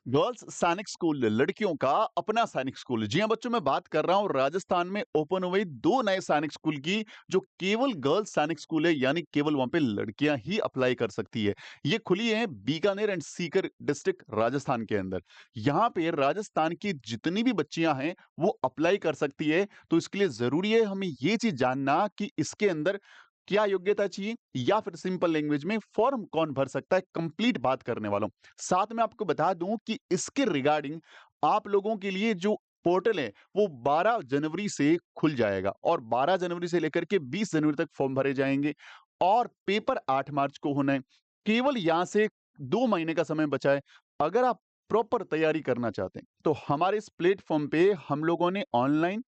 Girls सैनिक school लड़कियों का अपना सैनिक स्कूल। जी हाँ बच्चों, मैं बात कर रहा हूँ राजस्थान में ओपन हुए दो नए सैनिक स्कूल की, जो केवल गर्ल्स सैनिक स्कूल है, यानी केवल वहां पे लड़कियां ही अप्लाई कर सकती है। ये खुली है बीकानेर एंड सीकर डिस्ट्रिक्ट राजस्थान के अंदर। यहाँ पे राजस्थान की जितनी भी बच्चियां हैं वो अप्लाई कर सकती है। तो इसके लिए जरूरी है हमें ये चीज जानना कि इसके अंदर क्या योग्यता चाहिए, या फिर सिंपल लैंग्वेज में फॉर्म कौन भर सकता है। कंप्लीट बात करने वाला हूं। साथ में आपको बता दूं कि इसके रिगार्डिंग आप लोगों के लिए जो पोर्टल है वो 12 जनवरी से खुल जाएगा, और 12 जनवरी से लेकर के 20 जनवरी तक फॉर्म भरे जाएंगे, और पेपर 8 मार्च को होना है। केवल यहां से 2 महीने का समय बचा है। अगर आप प्रॉपर तैयारी करना चाहते हैं तो हमारे इस प्लेटफॉर्म पे हम लोगों ने ऑनलाइन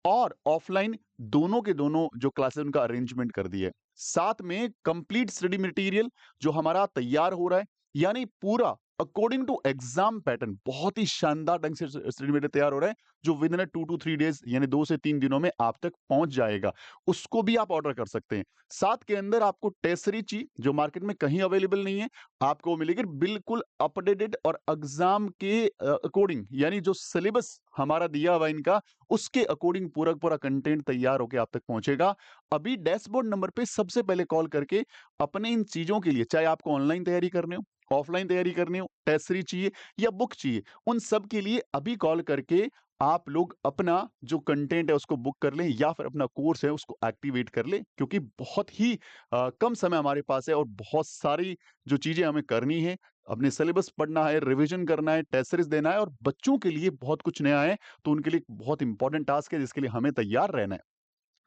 और ऑफलाइन दोनों के दोनों जो क्लासेस उनका अरेंजमेंट कर दिया है। साथ में कंप्लीट स्टडी मटेरियल जो हमारा तैयार हो रहा है, यानी पूरा अकॉर्डिंग टू एग्जाम पैटर्न बहुत ही शानदार ढंग से स्टडी मटेरियल तैयार हो रहा है, जो विद इन 2 to 3 डेज यानी 2 से 3 दिनों में आप तक पहुंच जाएगा। उसको भी आप ऑर्डर कर सकते हैं। साथ के अंदर आपको टेस्ट सीरीज चाहिए जो मार्केट में कहीं अवेलेबल नहीं है, आपको वो मिलेगी बिल्कुल अपडेटेड और एग्जाम के अकॉर्डिंग, यानी जो सिलेबस हमारा दिया हुआ है इनका, उसके अकॉर्डिंग पूरा पूरा कंटेंट तैयार होकर आप तक पहुंचेगा। अभी डैशबोर्ड नंबर पे सबसे पहले कॉल करके अपने इन चीजों के लिए, चाहे आपको ऑनलाइन तैयारी करनी हो, ऑफलाइन तैयारी करनी हो, टेस्ट सीरीज चाहिए या बुक चाहिए, उन सब के लिए अभी कॉल करके आप लोग अपना जो कंटेंट है उसको बुक कर लें, या फिर अपना कोर्स है उसको एक्टिवेट कर लें, क्योंकि बहुत ही कम समय हमारे पास है और बहुत सारी जो चीजें हमें करनी है। अपने सिलेबस पढ़ना है, रिवीजन करना है, टेस्ट सीरीज देना है, और बच्चों के लिए बहुत कुछ नया है। तो उनके लिए एक बहुत इंपॉर्टेंट टास्क है जिसके लिए हमें तैयार रहना है।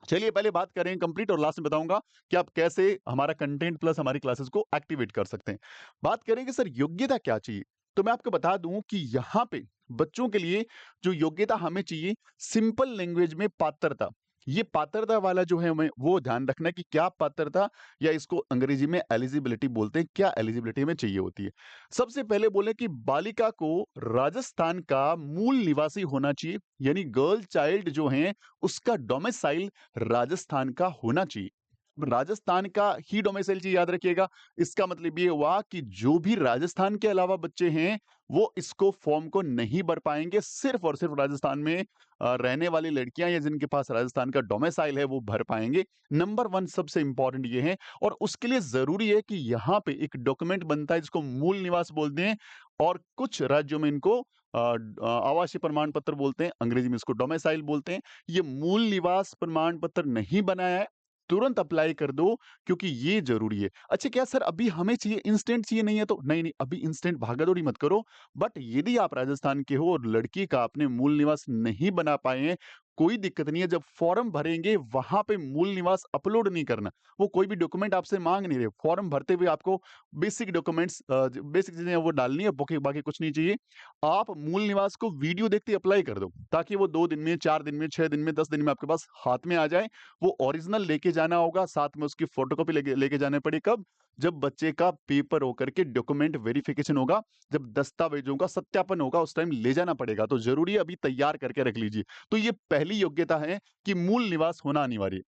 चलिए पहले बात करें कंप्लीट, और लास्ट में बताऊंगा कि आप कैसे हमारा कंटेंट प्लस हमारी क्लासेस को एक्टिवेट कर सकते हैं। बात करें कि सर योग्यता क्या चाहिए, तो मैं आपको बता दूं कि यहाँ पे बच्चों के लिए जो योग्यता हमें चाहिए, सिंपल लैंग्वेज में पात्रता। ये पात्रता वाला जो है हमें वो ध्यान रखना है कि क्या पात्रता, या इसको अंग्रेजी में एलिजिबिलिटी बोलते हैं, क्या एलिजिबिलिटी हमें चाहिए होती है। सबसे पहले बोले कि बालिका को राजस्थान का मूल निवासी होना चाहिए, यानी गर्ल चाइल्ड जो है उसका डोमिसाइल राजस्थान का होना चाहिए। राजस्थान का ही डोमिसाइल चाहिए, याद रखिएगा। इसका मतलब ये हुआ कि जो भी राजस्थान के अलावा बच्चे हैं वो इसको फॉर्म को नहीं भर पाएंगे। सिर्फ और सिर्फ राजस्थान में रहने वाली लड़कियां या जिनके पास राजस्थान का डोमिसाइल है वो भर पाएंगे। नंबर वन सबसे इंपॉर्टेंट ये है, और उसके लिए जरूरी है कि यहाँ पे एक डॉक्यूमेंट बनता है जिसको मूल निवास बोलते हैं, और कुछ राज्यों में इनको आवासीय प्रमाण पत्र बोलते हैं, अंग्रेजी में इसको डोमिसाइल बोलते हैं। ये मूल निवास प्रमाण पत्र नहीं बनाया है, तुरंत अप्लाई कर दो, क्योंकि ये जरूरी है। अच्छा क्या सर अभी हमें चाहिए, इंस्टेंट चाहिए, नहीं है तो नहीं नहीं, अभी इंस्टेंट भागादौड़ी मत करो। बट यदि आप राजस्थान के हो और लड़की का अपने मूल निवास नहीं बना पाए हैं, कोई दिक्कत नहीं है। जब फॉर्म भरेंगे वहां पे मूल निवास अपलोड नहीं करना। वो कोई भी डॉक्यूमेंट आपसे मांग नहीं रहे, फॉर्म भरते हुए आपको बेसिक डॉक्यूमेंट्स, बेसिक चीजें वो डालनी है, बाकी बाकी कुछ नहीं चाहिए। आप मूल निवास को वीडियो देखते अप्लाई कर दो, ताकि वो 2 दिन में, 4 दिन में, 6 दिन में, 10 दिन में आपके पास हाथ में आ जाए। वो ओरिजिनल लेके जाना होगा, साथ में उसकी फोटोकॉपी लेके लेके जाने पड़े। कब? जब बच्चे का पेपर होकर के डॉक्यूमेंट वेरिफिकेशन होगा, जब दस्तावेजों का सत्यापन होगा, उस टाइम ले जाना पड़ेगा। तो जरूरी है अभी तैयार करके रख लीजिए। तो ये पहली योग्यता है कि मूल निवास होना अनिवार्य है।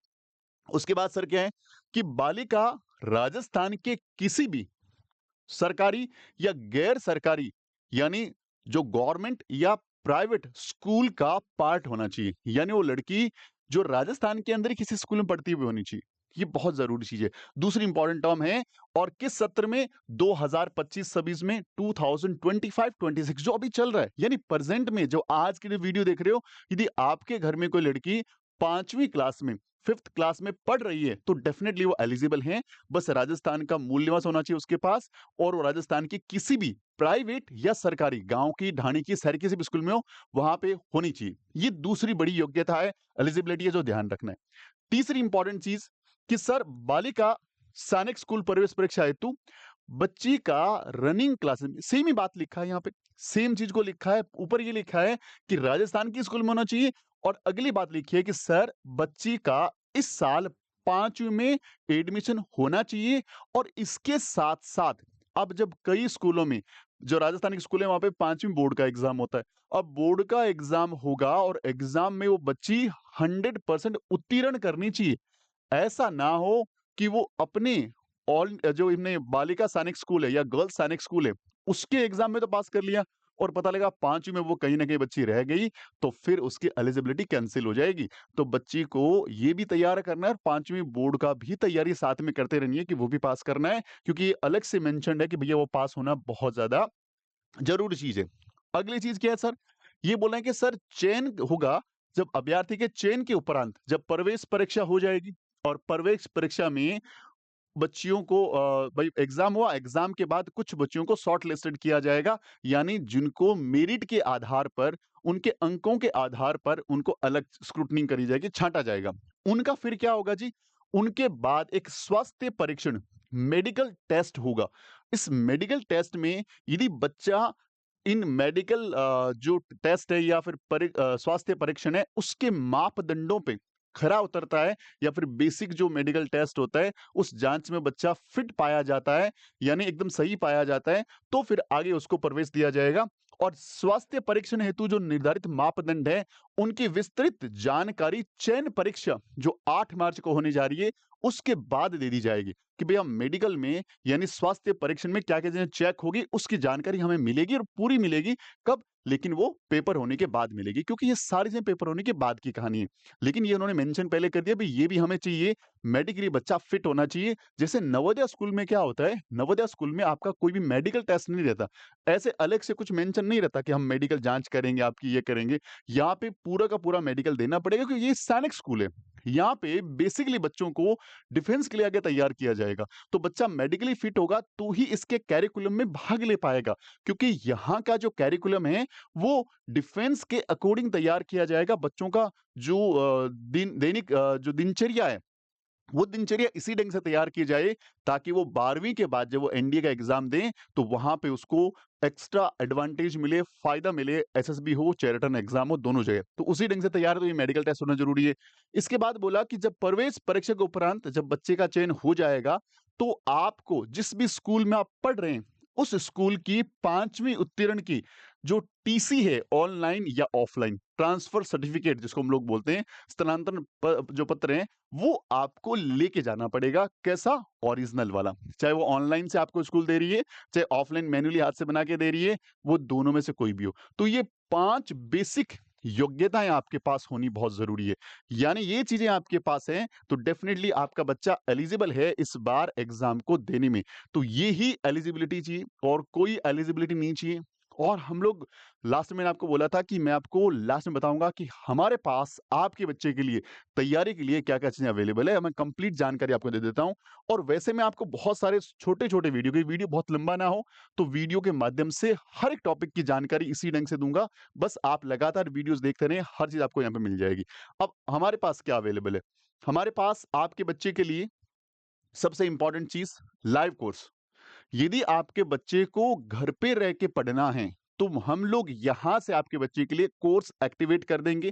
उसके बाद सर क्या है कि बालिका राजस्थान के किसी भी सरकारी या गैर सरकारी, यानी जो गवर्नमेंट या प्राइवेट स्कूल का पार्ट होना चाहिए, यानी वो लड़की जो राजस्थान के अंदर ही किसी स्कूल में पढ़ती हुई होनी चाहिए। ये बहुत जरूरी चीज है। दूसरी इंपॉर्टेंट टर्म है, और किस सत्र में, 2025-26 में, 2025-26 जो अभी चल रहा है, यानी प्रेजेंट में जो आज की जो वीडियो देख रहे हो, यदि आपके घर में कोई लड़की 5वीं क्लास में, 5th क्लास में पढ़ रही है, तो डेफिनेटली वो एलिजिबल है। बस राजस्थान का मूल निवास होना चाहिए उसके पास, और वो राजस्थान की किसी भी प्राइवेट या सरकारी, गांव की, ढाणी की, शहर किसी भी स्कूल में हो, वहां पे होनी चाहिए। ये दूसरी बड़ी योग्यता है, एलिजिबिलिटी है, जो ध्यान रखना है। तीसरी इंपॉर्टेंट चीज कि सर बालिका सैनिक स्कूल प्रवेश परीक्षा हेतु बच्ची का रनिंग क्लासेस में, सेम ही बात लिखा है यहाँ पे, सेम चीज को लिखा है। ऊपर ये लिखा है कि राजस्थान की स्कूल में होना चाहिए, और अगली बात लिखी है कि सर बच्ची का इस साल 5वीं में एडमिशन होना चाहिए। और इसके साथ साथ, अब जब कई स्कूलों में, जो राजस्थान के स्कूल है वहां पे 5वीं बोर्ड का एग्जाम होता है, अब बोर्ड का एग्जाम होगा और एग्जाम में वो बच्ची 100% उत्तीर्ण करनी चाहिए। ऐसा ना हो कि वो अपने ऑल जो इनने बालिका सैनिक स्कूल है या गर्ल्स सैनिक स्कूल है, उसके एग्जाम में तो पास कर लिया, और पता लगा 5वीं में वो कहीं न कहीं बच्ची रह गई, तो फिर उसकी एलिजिबिलिटी कैंसल हो जाएगी। तो बच्ची को ये भी तैयार करना है और 5वीं बोर्ड का भी तैयारी साथ में करते रहनी है कि वो भी पास करना है, क्योंकि ये अलग से मेंशन्ड है कि भैया वो पास होना बहुत ज़्यादा ज़रूरी चीज़ है। अगली चीज़ क्या है सर? ये बोल रहे हैं कि सर चयन होगा जब अभ्यर्थी के चयन के उपरांत जब प्रवेश परीक्षा हो जाएगी और प्रवेश परीक्षा में बच्चियों को भाई एग्ज़ाम हुआ, एग्ज़ाम के बाद कुछ बच्चियों को शॉर्ट लिस्टेड किया जाएगा, यानी जिनको मेरिट के आधार पर, उनके अंकों के आधार पर उनको अलग स्क्रूटनी करी जाएगी, छाँटा जाएगा। उनका फिर क्या होगा जी? उनके बाद एक स्वास्थ्य परीक्षण, मेडिकल टेस्ट होगा। इस मेडिकल टेस्ट में यदि बच्चा इन मेडिकल जो टेस्ट है या फिर स्वास्थ्य परीक्षण है, उसके मापदंडों पे खरा उतरता है या फिर बेसिक जो मेडिकल टेस्ट होता है, उस जाँच में बच्चा फिट पाया जाता है, यानी एकदम सही पाया जाता है, तो फिर आगे उसको प्रवेश दिया जाएगा और स्वास्थ्य परीक्षण हेतु जो निर्धारित मापदंड है, उनकी विस्तृत जानकारी चयन परीक्षा जो 8 मार्च को होने जा रही है, उसके बाद दे दी जाएगी कि भैया मेडिकल में यानी स्वास्थ्य परीक्षण में क्या-क्या चीज़ें चेक होगी, उसकी जानकारी हमें मिलेगी और पूरी मिलेगी। कब? लेकिन वो पेपर होने के बाद मिलेगी, क्योंकि ये सारी चीज़ें पेपर होने के बाद की कहानी है। लेकिन ये उन्होंने मेंशन पहले कर दिया भई ये भी हमें चाहिए, मेडिकली बच्चा फिट होना चाहिए। जैसे नवोदय स्कूल में क्या होता है, नवोदय स्कूल में आपका कोई भी मेडिकल टेस्ट नहीं रहता। ऐसे अलग से कुछ मेंशन नहीं रहता कि हम मेडिकल जाँच करेंगे, आपकी ये करेंगे। यहाँ पे पूरा का पूरा मेडिकल देना पड़ेगा क्योंकि ये सैनिक स्कूल है। यहाँ पे बेसिकली बच्चों को डिफेंस के लिए आगे तैयार किया जाएगा। तो बच्चा मेडिकली फिट होगा तो ही इसके करिकुलम में भाग ले पाएगा, क्योंकि यहाँ का जो करिकुलम है वो डिफेंस के अकॉर्डिंग तैयार किया जाएगा। बच्चों का जो दैनिक जो दिनचर्या है, वो दिनचर्या इसी ढंग से तैयार की जाए ताकि वो 12वीं के बाद जब वो एनडीए का एग्जाम दें तो वहां पे उसको एक्स्ट्रा एडवांटेज मिले, फायदा मिले, एसएसबी हो चाहे रिटर्न एग्जाम हो, दोनों जगह तो उसी ढंग से तैयार है। तो ये मेडिकल टेस्ट होना जरूरी है। इसके बाद बोला कि जब प्रवेश परीक्षा के उपरांत जब बच्चे का चयन हो जाएगा तो आपको जिस भी स्कूल में आप पढ़ रहे हैं उस स्कूल की 5वीं उत्तीर्ण की जो टीसी है, ऑनलाइन या ऑफलाइन ट्रांसफर सर्टिफिकेट जिसको हम लोग बोलते हैं, स्थानांतरण जो पत्र हैं, वो आपको लेके जाना पड़ेगा। कैसा? ओरिजिनल वाला। चाहे वो ऑनलाइन से आपको स्कूल दे रही है, चाहे ऑफलाइन मैन्युअली हाथ से बना के दे रही है, वो दोनों में से कोई भी हो। तो ये 5 बेसिक योग्यताएँ आपके पास होनी बहुत ज़रूरी है। यानी ये चीज़ें आपके पास हैं, तो डेफ़िनिटली आपका बच्चा एलिजिबल है इस बार एग्ज़ाम को देने में। तो ये ही एलिजिबिलिटी चाहिए और कोई एलिजिबिलिटी नहीं चाहिए। और हम लोग लास्ट में मैंने आपको बोला था कि मैं आपको लास्ट में बताऊँगा कि हमारे पास आपके बच्चे के लिए तैयारी के लिए क्या-क्या चीज़ें अवेलेबल है। मैं कंप्लीट जानकारी आपको दे देता हूँ और वैसे मैं आपको बहुत सारे छोटे-छोटे वीडियो, क्योंकि वीडियो बहुत लंबा ना हो, तो वीडियो के माध्यम से हर एक टॉपिक की जानकारी इसी ढंग से दूँगा। बस आप लगातार वीडियोज़ देखते रहें, हर चीज़ आपको यहाँ पे मिल जाएगी। अब हमारे पास क्या अवेलेबल है? हमारे पास आपके बच्चे के लिए सबसे इम्पोर्टेंट चीज़ लाइव कोर्स। यदि आपके बच्चे को घर पे रह के पढ़ना है, तो हम लोग यहाँ से आपके बच्चे के लिए कोर्स एक्टिवेट कर देंगे।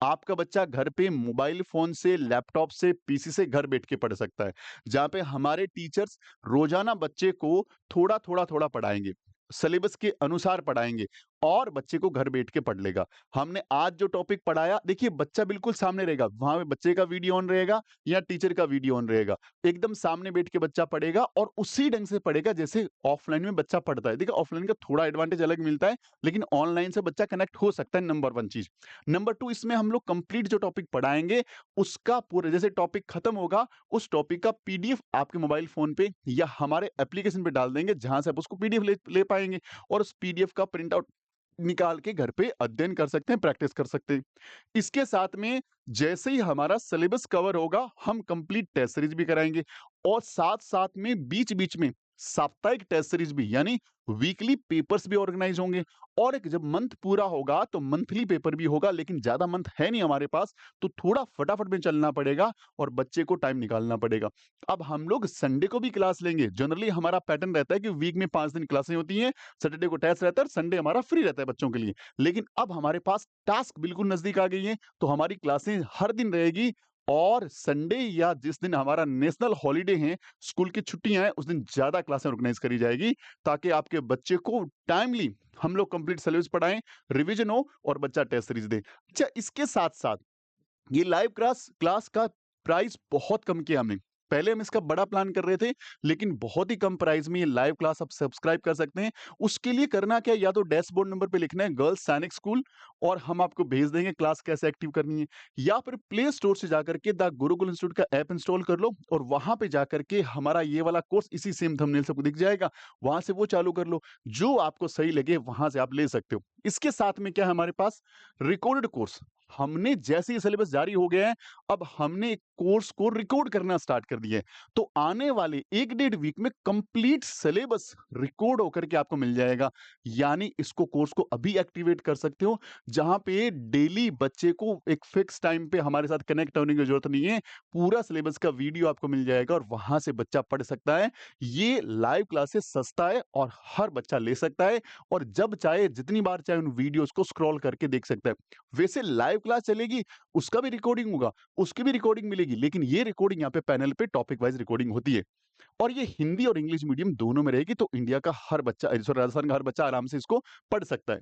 आपका बच्चा घर पे मोबाइल फ़ोन से, लैपटॉप से, पीसी से घर बैठ के पढ़ सकता है। जहाँ पे हमारे टीचर्स रोज़ाना बच्चे को थोड़ा-थोड़ा पढ़ाएँगे। सिलेबस के अनुसार पढ़ाएँगे और बच्चे को घर बैठ के पढ़ लेगा। हमने आज जो टॉपिक पढ़ाया, देखिए बच्चा बिल्कुल सामने रहेगा। वहाँ पे बच्चे का वीडियो ऑन रहेगा या टीचर का वीडियो ऑन रहेगा। एकदम सामने बैठ के बच्चा पढ़ेगा और उसी ढंग से पढ़ेगा जैसे ऑफलाइन में बच्चा पढ़ता है। देखिए ऑफलाइन का थोड़ा एडवांटेज अलग मिलता है, लेकिन ऑनलाइन से बच्चा कनेक्ट हो सकता है, नंबर 1 चीज़। नंबर 2, इसमें हम लोग कंप्लीट जो टॉपिक पढ़ाएँगे, उसका पूरा जैसे टॉपिक खत्म होगा, उस टॉपिक का पीडीएफ आपके मोबाइल फ़ोन पे या हमारे एप्लीकेशन पे डाल देंगे, जहाँ से आप उसको पीडीएफ ले ले पाएँगे और उस पीडीएफ का प्रिंट आउट निकाल के घर पे अध्ययन कर सकते हैं, प्रैक्टिस कर सकते हैं। इसके साथ में जैसे ही हमारा सिलेबस कवर होगा, हम कंप्लीट टेस्ट सीरीज भी कराएँगे और साथ-साथ में बीच-बीच में साप्ताहिक टेस्ट सीरीज भी, यानी वीकली पेपर्स भी ऑर्गेनाइज होंगे और एक जब मंथ पूरा होगा तो मंथली पेपर भी होगा, लेकिन ज़्यादा मंथ है नहीं हमारे पास, तो थोड़ा फटाफट में चलना पड़ेगा और बच्चे को टाइम निकालना पड़ेगा। अब हम लोग संडे को भी क्लास लेंगे। जनरली हमारा पैटर्न रहता है कि वीक में 5 दिन क्लासें होती हैं, सैटरडे को टेस्ट रहता है और संडे हमारा फ्री रहता है बच्चों के लिए। लेकिन अब हमारे पास टास्क बिल्कुल नज़दीक आ गई हैं, तो हमारी क्लासें हर दिन रहेगी और संडे या जिस दिन हमारा नेशनल हॉलिडे है, स्कूल की छुट्टियाँ हैं, उस दिन ज़्यादा क्लासें ऑर्गेनाइज़ करी जाएगी, ताकि आपके बच्चे को टाइमली हम लोग कंप्लीट सिलेबस पढ़ाएँ, रिवीजन हो और बच्चा टेस्ट सीरीज़ दे। अच्छा, इसके साथ-साथ ये लाइव क्लास क्लास का प्राइस बहुत कम किया हमने। पहले हम इसका बड़ा प्लान कर रहे थे, लेकिन बहुत ही कम प्राइस में ये लाइव क्लास आप सब्सक्राइब कर सकते हैं। उसके लिए करना क्या है, या तो डैशबोर्ड नंबर पे लिखना है गर्ल्स सैनिक स्कूल और हम आपको भेज देंगे क्लास कैसे एक्टिव करनी है। या फिर प्ले स्टोर से जाकर के द गुरुकुल इंस्टीट्यूट का ऐप इंस्टॉल कर लो और वहाँ पे जाकर के हमारा ये वाला कोर्स इसी सेम थंबनेल से आपको दिख जाएगा, वहाँ से वो चालू कर लो। जो आपको सही लगे वहाँ से आप ले सकते हो। इसके साथ में क्या है हमारे पास रिकॉर्डेड कोर्स। हमने जैसे ही सिलेबस जारी हो गया है, अब हमने एक कोर्स को रिकॉर्ड करना स्टार्ट कर दिया है। तो आने वाले 1 डेढ़ वीक में कंप्लीट सिलेबस रिकॉर्ड होकर के आपको मिल जाएगा। यानी इसको कोर्स को अभी एक्टिवेट कर सकते हो, जहाँ पे डेली बच्चे को एक फिक्स टाइम पे हमारे साथ कनेक्ट होने की ज़रूरत नहीं है। पूरा सिलेबस का वीडियो आपको मिल जाएगा और वहाँ से बच्चा पढ़ सकता है। ये लाइव क्लासेस सस्ता है और हर बच्चा ले सकता है और जब चाहे जितनी बार चाहे उन वीडियोज़ को स्क्रॉल करके देख सकता है। वैसे लाइव क्लास चलेगी, उसका भी रिकॉर्डिंग होगा, उसकी भी रिकॉर्डिंग मिलेगी, लेकिन ये रिकॉर्डिंग यहाँ पे पैनल पे टॉपिक वाइज़ रिकॉर्डिंग होती है और ये हिंदी और इंग्लिश मीडियम दोनों में रहेगी, तो इंडिया का हर बच्चा सॉरी राजस्थान का हर बच्चा आराम से इसको पढ़ सकता है।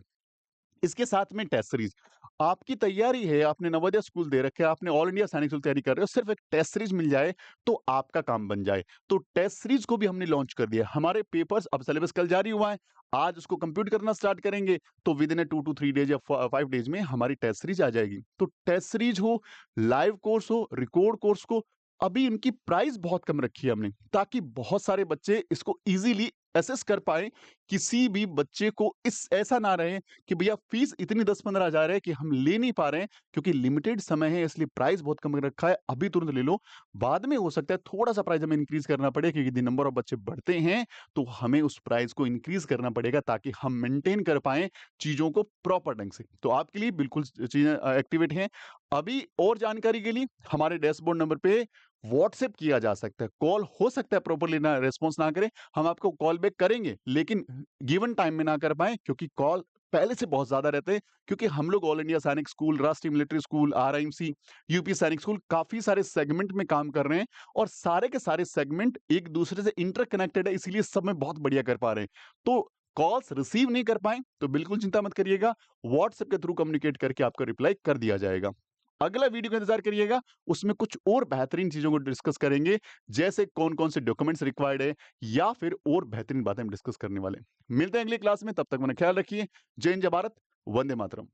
इसके साथ में टेस्ट सीरीज आपकी तैयारी है, आपने नवोदय स्कूल दे रखे हैं, आपने ऑल इंडिया सैनिक स्कूल तैयारी कर रहे हो, सिर्फ एक टेस्ट सीरीज मिल जाए तो आपका काम बन जाए। तो टेस्ट सीरीज को भी हमने लॉन्च कर दिया। हमारे पेपर्स अब सिलेबस कल जारी हुआ है, आज उसको कंप्यूट करना स्टार्ट करेंगे तो विद इन 2 टू 3 डेज या 5 डेज में हमारी टेस्ट सीरीज आ जाएगी। तो टेस्ट सीरीज हो, लाइव कोर्स हो, रिकॉर्ड कोर्स को अभी इनकी प्राइस बहुत कम रखी है हमने, ताकि बहुत सारे बच्चे इसको इजीली एसेस कर पाए। किसी भी बच्चे को इस ऐसा ना रहे कि भैया फीस इतनी 10-15 हज़ार है कि हम ले नहीं पा रहे हैं, क्योंकि लिमिटेड समय है इसलिए प्राइस बहुत कम रखा है, अभी तुरंत ले लो। बाद में हो सकता है थोड़ा-सा प्राइस हमें इंक्रीज़ करना पड़े, क्योंकि द नंबर ऑफ बच्चे बढ़ते हैं, तो हमें उस प्राइस को इंक्रीज़ करना पड़ेगा ताकि हम मेंटेन कर पाएँ चीज़ों को प्रॉपर ढंग से। तो आपके लिए बिल्कुल चीज़ें एक्टिवेट हैं। अभी और जानकारी के लिए हमारे डैशबोर्ड नंबर पे व्हाट्सएप किया जा सकता है। कॉल हो सकता है प्रॉपर्ली ना रिस्पॉन्स ना करे, हम आपको कॉल बैक करेंगे, लेकिन गिवन टाइम में ना कर पाएँ, क्योंकि कॉल पहले से बहुत ज़्यादा रहते हैं, क्योंकि हम लोग ऑल इंडिया सैनिक स्कूल, राष्ट्रीय मिलिट्री स्कूल, आरआईएमसी, यूपी सैनिक स्कूल काफ़ी सारे सेगमेंट में काम कर रहे हैं और सारे के सारे सेगमेंट एक दूसरे से इंटरकनेक्टेड है, इसीलिए सब में बहुत बढ़िया कर पा रहे हैं। तो कॉल्स रिसीव नहीं कर पाएँ तो बिल्कुल चिंता मत करिएगा, व्हाट्सएप के थ्रू कम्युनिकेट करके आपका रिप्लाई कर दिया जाएगा। अगला वीडियो का इंतज़ार करिएगा, उसमें कुछ और बेहतरीन चीज़ों को डिस्कस करेंगे, जैसे कौन-कौन से डॉक्यूमेंट्स रिक्वायर्ड है या फिर और बेहतरीन बातें हम डिस्कस करने वाले हैं। मिलते हैं अगली क्लास में, तब तक अपना ख्याल रखिए। जय हिंद, जय भारत, वंदे मातरम।